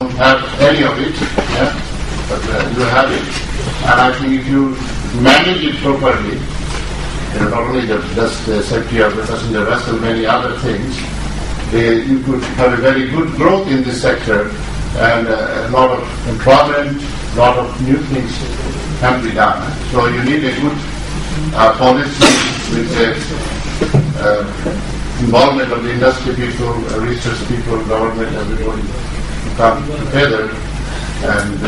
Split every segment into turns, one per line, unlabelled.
don't have any of it, yeah, but you have it. And I think if you manage it properly, not only just the safety of the passenger vessel, many other things, you could have a very good growth in this sector, and a lot of employment, a lot of new things can be done. So you need a good policy with the involvement of the industry people, research people, government, everybody to come together and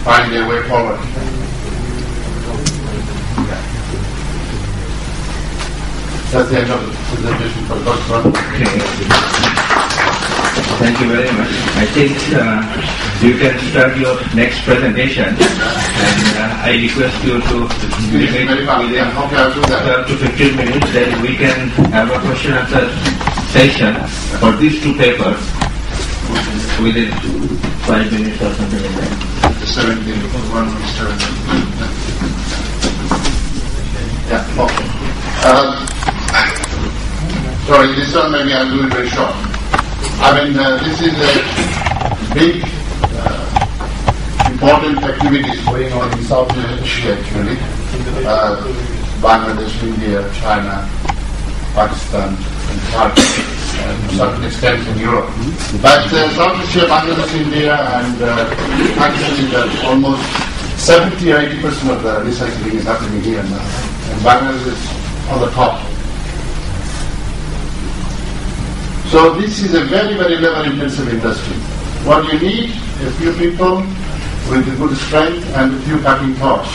find a way forward. That's the end of the presentation for the first one.
Thank you very much. I think you can start your next presentation, and I request you to limit within 12 to 15 minutes, then we can have a question and answer session for these two papers within 5 minutes or something like that.
The 17, one was 17. Yeah, okay. Sorry, this one maybe I'll do it very short. I mean, this is a big, important activities going on in South Asia actually. Bangladesh, India, China, Pakistan, and Turkey, and to a certain extent in Europe. But South Asia, Bangladesh, India, and Pakistan is almost 70 or 80% of the recycling is happening here now. And Bangladesh is on the top. So this is a very, very labor-intensive industry. What you need is a few people with a good strength and a few cutting torch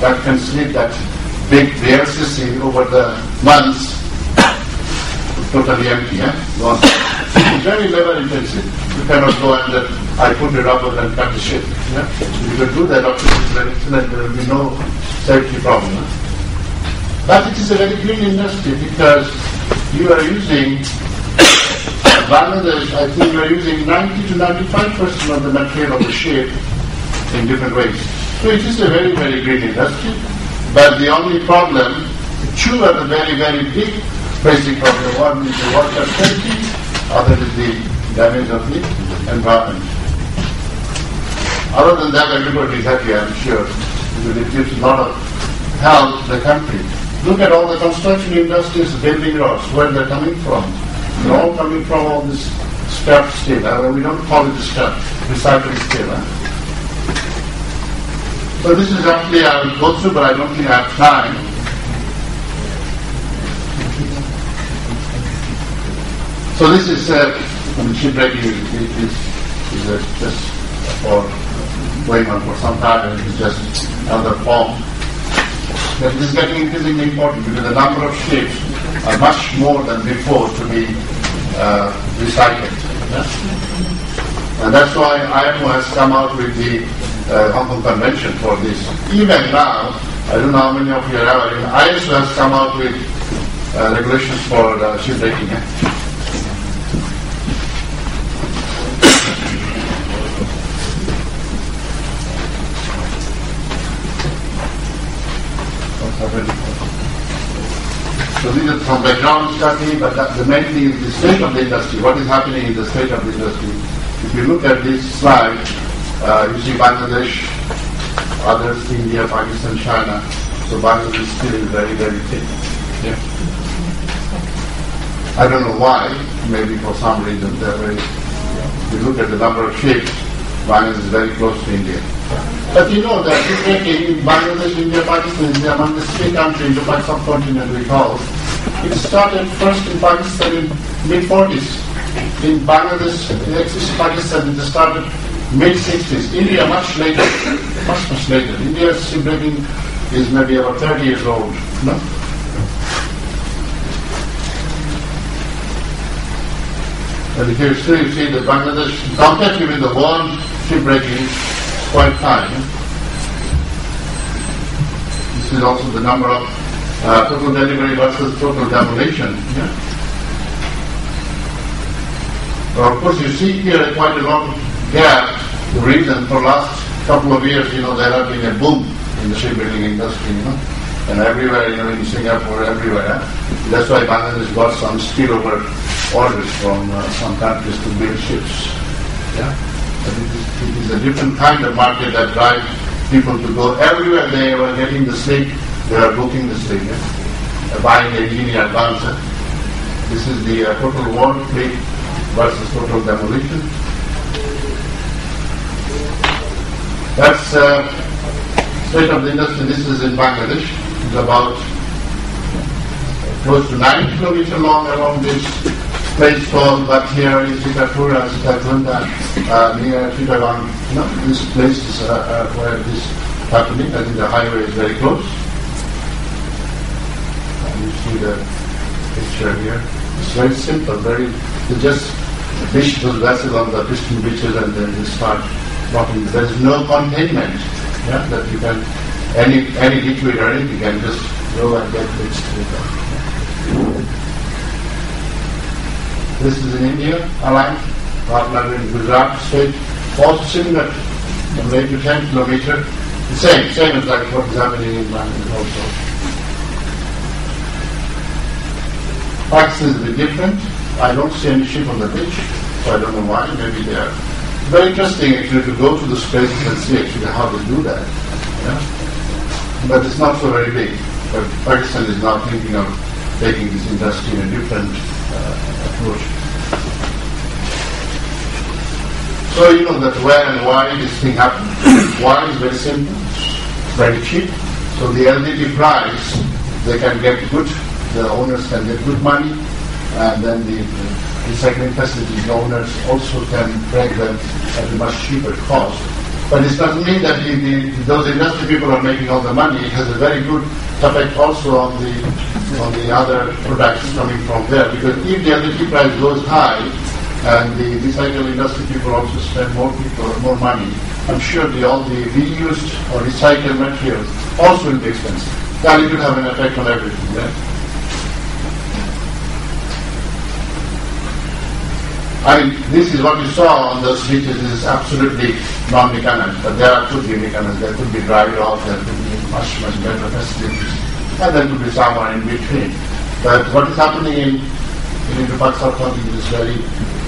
that can slit that big VLCC over the months totally empty. It's very labor-intensive. You cannot go and I put a rubber and cut the ship. Yeah? If you can do that, then there will be no safety problem. But it is a very green industry because you are using Bangladesh, I think we are using 90 to 95% of the material of the ship in different ways. So it is a very, very green industry. But the only problem, two are the very, very big facing problem. One is the water safety, other is the damage of the environment. Other than that, everybody is happy, I'm sure, because it gives a lot of help to the country. Look at all the construction industries, building roads, where they're coming from. They're all coming from all this scrap steel. We don't call it scrap, recycled steel. So this is actually, I will go through, but I don't think I have time. So this is, shipwrecking is just for going on for some time, and it's just another form. But this is getting increasingly important because the number of ships are much more than before to be recycled. Yeah? And that's why IMO has come out with the Hong Kong Convention for this. Even now, I don't know how many of you are aware, ISO has come out with regulations for shipwrecking. So these are from background study, but the main thing is the state of the industry. What is happening in the state of the industry? If you look at this slide, you see Bangladesh, others, India, Pakistan, China. So Bangladesh still is very, very thin. Yeah. I don't know why. Maybe for some reason. If you look at the number of ships, Bangladesh is very close to India. But you know that in Bangladesh, India, Pakistan is among the three countries, the subcontinent we call. It started first in Pakistan in mid-40s. In Bangladesh, Pakistan, it started mid-60s. India much later, much later. India's shipwrecking is maybe about 30 years old. No? And if you see that Bangladesh, compared with the world shipwrecking, quite high. This is also the number of total delivery versus total demolition. Yeah? But of course, you see here quite a lot of gap. The reason for last couple of years, there has been a boom in the shipbuilding industry, and everywhere, in Singapore, everywhere. That's why Bangladesh got some spillover orders from some countries to build ships. Yeah? But it is a different kind of market that drives people to go everywhere they were getting the sleep, they are booking the sleep. Yeah? Buying a engineer advance. This is the total war fleet versus total demolition. That's state of the industry. This is in Bangladesh. It's about close to 9 kilometers long along this place called Bakhtiar, Sitatura, Sitakunda, near Chittagong. This place is where this is happening. I think the highway is very close. And you see the picture here. It's very simple. They just dish those vessels on the Christian beaches and then they start walking. There is no containment. Yeah, that you can any liquid or anything, you can just go and get mixed with them. This is in India, Align, Ratnagar in Gujarat state, also similar, from 8 to 10 kilometers. The same as like what is happening in Bangladesh also. Pakistan is a bit different. I don't see any ship on the beach, so I don't know why. Maybe they are. Very interesting actually to go to those places and see actually how they do that. Yeah? But it's not so very big. But Pakistan is now thinking of taking this industry in a different approach. So you know that where and why this thing happened. Why is very simple, very cheap. So the LDT price, they can get good, the owners can get good money, and then the recycling facilities, the owners also can break them at a much cheaper cost. But it doesn't mean that those industry people are making all the money. It has a very good effect also on the other products coming from there. Because if the LDT price goes high and the recycle industry people also spend more money, I'm sure all the reused or recycled materials also will be expensive. Then it will have an effect on everything. Yeah? I mean, this is what you saw on those beaches. This is absolutely non-mechanized, but there could be mechanized. There could be dry dock. There could be much better facilities, and there could be somewhere in between. But what is happening in Pakistan is very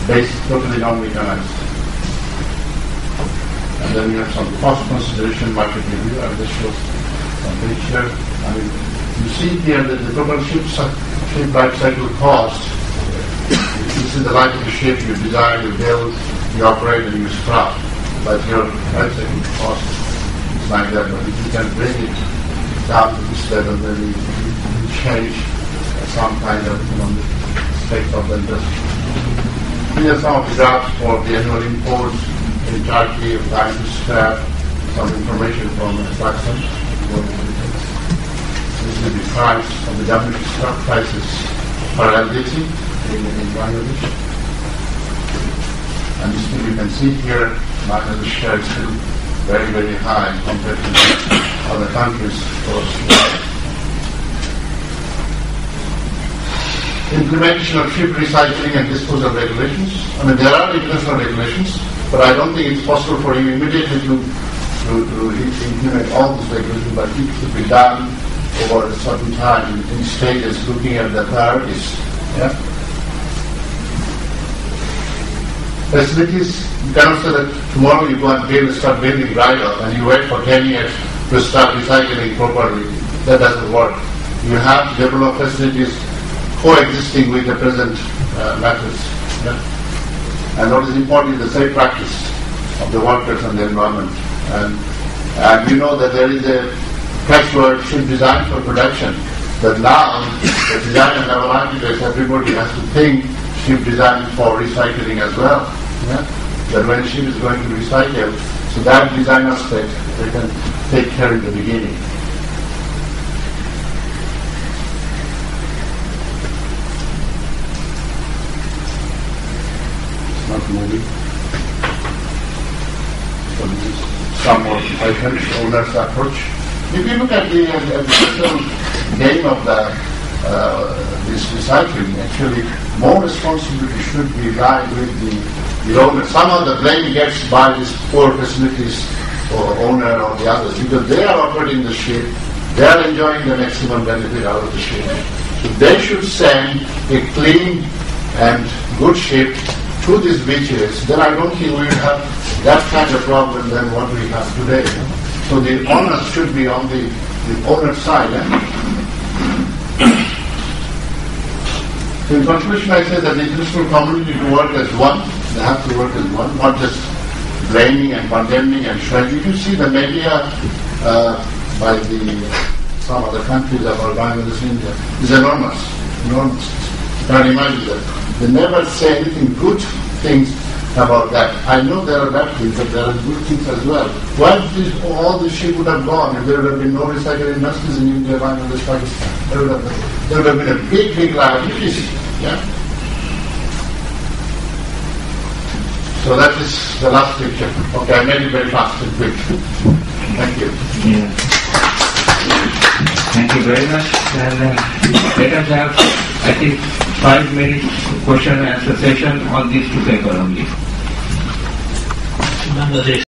basic, totally non-mechanized. And then we have some cost consideration, market review, and this shows some picture. I mean, you see here that the total ship life cycle cost. This is the life of the ship. You design, you build, you operate, and you scrap. But your life cycle cost is like that. But if you can bring it down to this level, then you change some kind of state of the industry. Here are some of the graphs for the annual imports in Turkey of time to scrap. Some information from Pakistan. This is the price of the WT scrap prices per LDT. In Bangladesh. And still you can see here, Bangladesh share is still very, very high compared to other countries. Implementation of ship recycling and disposal regulations. I mean, there are international regulations, but I don't think it's possible for you immediately to implement all these regulations, but it should be done over a certain time in stages, looking at the priorities. Yeah? Facilities, you cannot say that tomorrow you go and start building dry dock and you wait for 10 years to start recycling properly. That doesn't work. You have to develop facilities coexisting with the present methods. Yeah? And what is important is the safe practice of the workers and the environment. And you know that there is a catchword, ship design for production. But now, the design and level architects, everybody has to think ship design for recycling as well. Yeah? That when a ship is going to recycle, so that design aspect they can take care in the beginning. It's not moving. So this is some more owner's approach. If you look at the total game of this recycling, actually more responsibility should be lie with the owner. Some of the blame gets by these poor facilities or owner or the others because they are operating the ship, they are enjoying the maximum benefit out of the ship. So they should send a clean and good ship to through these beaches, then I don't think we will have that kind of problem than what we have today. So the onus should be on the owner side. In conclusion, I say that the international community to work as one. They have to work as one, not just blaming and condemning and shrugging. You see the media by some other countries about Bangladesh, India is enormous. You can't imagine that. They never say anything good things about that. I know there are bad things, but there are good things as well. Why all this shit would have gone if there would have been no recycling industries in India, Bangladesh, Pakistan? There would have been a big liability. Yeah. So that is the last picture. Okay, I made it very fast and quick. Thank you.
Yeah. Thank you very much. And let us have, I think, 5 minutes question and answer session on these two papers only.
Bangladesh.